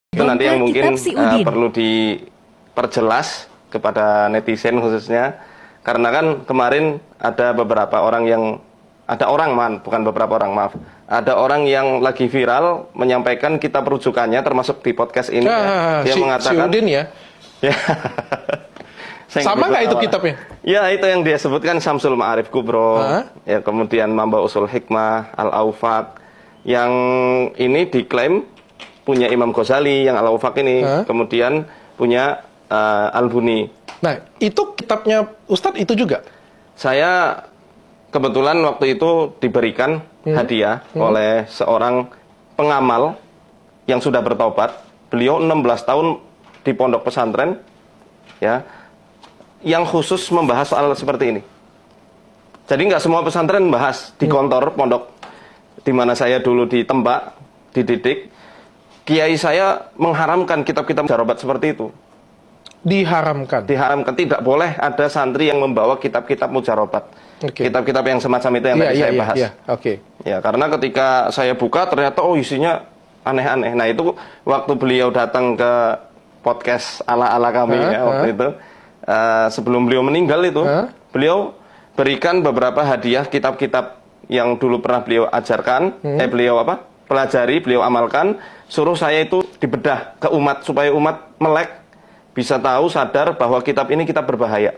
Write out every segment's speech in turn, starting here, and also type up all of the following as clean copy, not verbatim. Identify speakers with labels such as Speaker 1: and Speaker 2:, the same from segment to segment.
Speaker 1: Itu nanti yang mungkin perlu diperjelas kepada netizen khususnya, karena kan kemarin ada beberapa orang yang ada orang yang lagi viral menyampaikan kitab rujukannya termasuk di podcast ini. Dia mengatakan
Speaker 2: Udin ya.
Speaker 1: Ya.
Speaker 2: Sama nggak itu kitabnya?
Speaker 1: Ya, itu yang dia sebutkan Syamsul Ma'arif Kubro, ya, kemudian Mamba Usul Hikmah, Al-Aufaq, yang ini diklaim punya Imam Ghazali, yang Al-Aufaq ini, kemudian punya Al-Buni.
Speaker 2: Nah, itu kitabnya Ustadz itu juga? Saya
Speaker 1: kebetulan waktu itu diberikan hadiah oleh seorang pengamal yang sudah bertobat. Beliau 16 tahun di pondok pesantren, ya, yang khusus membahas soal seperti ini. Jadi nggak semua pesantren bahas di kantor pondok di mana saya dulu ditembak, dididik. Kiai saya mengharamkan kitab-kitab mujarobat seperti itu.
Speaker 2: Diharamkan? Diharamkan.
Speaker 1: Tidak boleh ada santri yang membawa kitab-kitab mujarobat. Kitab-kitab yang semacam itu yang tadi saya bahas. Ya, karena ketika saya buka ternyata isinya aneh-aneh. Nah, itu waktu beliau datang ke podcast ala-ala kami ya, waktu itu. Sebelum beliau meninggal itu, beliau berikan beberapa hadiah kitab-kitab yang dulu pernah beliau ajarkan, beliau pelajari, beliau amalkan, suruh saya itu dibedah ke umat supaya umat melek, bisa tahu, sadar bahwa kitab ini kitab berbahaya.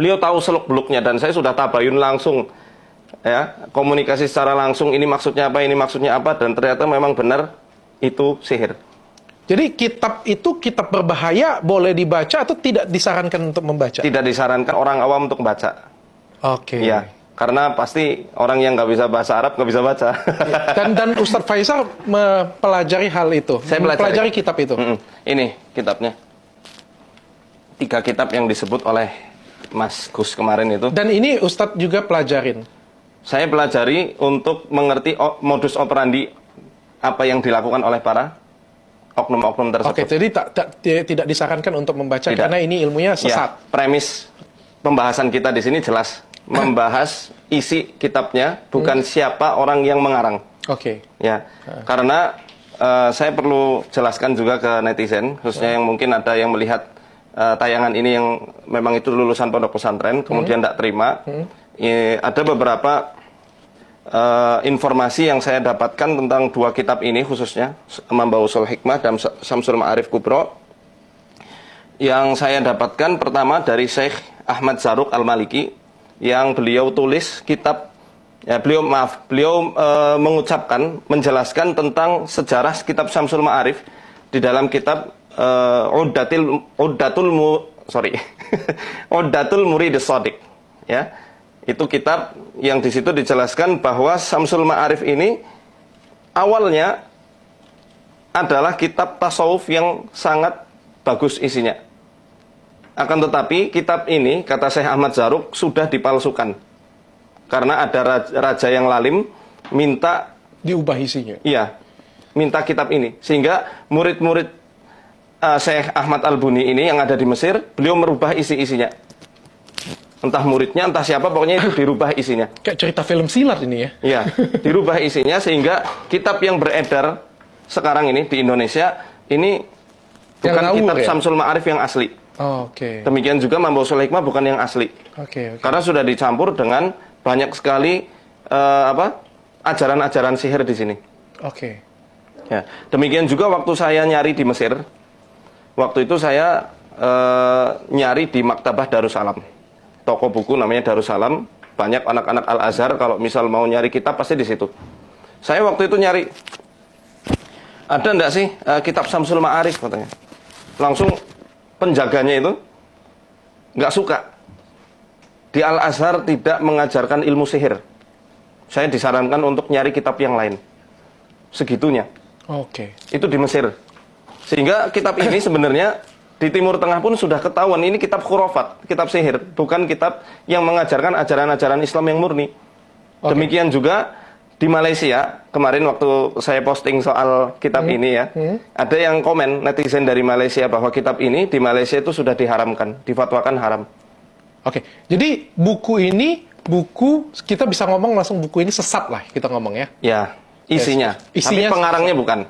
Speaker 1: Beliau tahu seluk-beluknya dan saya sudah tabayun langsung, ya, komunikasi secara langsung, ini maksudnya apa, dan ternyata memang benar itu sihir.
Speaker 2: Jadi kitab itu kitab berbahaya, boleh dibaca atau tidak disarankan untuk membaca?
Speaker 1: Tidak disarankan orang awam untuk membaca. Ya, karena pasti orang yang nggak bisa bahasa Arab nggak bisa baca.
Speaker 2: Dan Ustadz Faisal mempelajari hal itu.
Speaker 1: Saya mempelajari
Speaker 2: kitab itu.
Speaker 1: Ini kitabnya. 3 kitab yang disebut oleh Mas Gus kemarin itu.
Speaker 2: Dan ini Ustadz juga pelajarin?
Speaker 1: Saya pelajari untuk mengerti modus operandi apa yang dilakukan oleh para oknum-oknum tersebut.
Speaker 2: Jadi tidak disarankan untuk membaca karena ini ilmunya sesat.
Speaker 1: Ya, premis pembahasan kita di sini jelas membahas isi kitabnya, bukan siapa orang yang mengarang. Ya, karena saya perlu jelaskan juga ke netizen, khususnya yang mungkin ada yang melihat tayangan ini yang memang itu lulusan pondok pesantren, kemudian tidak terima. Ada beberapa informasi yang saya dapatkan tentang 2 kitab ini, khususnya Mamba Usul Hikmah dan Syamsul Ma'arif Kubro. Yang saya dapatkan pertama dari Syekh Ahmad Zarruq Al-Maliki, yang beliau tulis kitab, ya, beliau menjelaskan tentang sejarah kitab Syamsul Ma'arif di dalam kitab Uddatul Murid Shadiq, ya. Itu kitab yang di situ dijelaskan bahwa Syamsul Ma'arif ini awalnya adalah kitab tasawuf yang sangat bagus isinya. Akan tetapi kitab ini, kata Syekh Ahmad Zarruq, sudah dipalsukan. Karena ada raja yang lalim minta
Speaker 2: diubah isinya.
Speaker 1: Iya, minta kitab ini. Sehingga murid-murid Syekh Ahmad Al-Buni ini yang ada di Mesir, beliau merubah isi-isinya. Entah muridnya, entah siapa, pokoknya itu dirubah isinya.
Speaker 2: Kayak cerita film silat ini ya?
Speaker 1: Iya, dirubah isinya sehingga kitab yang beredar sekarang ini di Indonesia, ini bukan kitab Syamsul Ma'arif yang asli. Demikian juga Mamba Usul Hikmah bukan yang asli. Karena sudah dicampur dengan banyak sekali ajaran-ajaran sihir di sini. Ya, demikian juga waktu saya nyari di Mesir, waktu itu saya nyari di Maktabah Darussalam. Toko buku namanya Darussalam, banyak anak-anak Al-Azhar kalau misal mau nyari kitab pasti di situ. Saya waktu itu nyari, ada enggak sih kitab Syamsul Ma'arif katanya. Langsung penjaganya itu nggak suka. Di Al-Azhar tidak mengajarkan ilmu sihir. Saya disarankan untuk nyari kitab yang lain. Segitunya. Itu di Mesir. Sehingga kitab ini sebenarnya di Timur Tengah pun sudah ketahuan ini kitab khurafat, kitab sihir, bukan kitab yang mengajarkan ajaran-ajaran Islam yang murni. Demikian juga di Malaysia, kemarin waktu saya posting soal kitab ini ya, ada yang komen netizen dari Malaysia bahwa kitab ini di Malaysia itu sudah diharamkan, difatwakan haram.
Speaker 2: Jadi buku ini, kita bisa ngomong langsung buku ini sesat lah kita ngomong ya?
Speaker 1: Ya, isinya. Tapi pengarangnya bukan.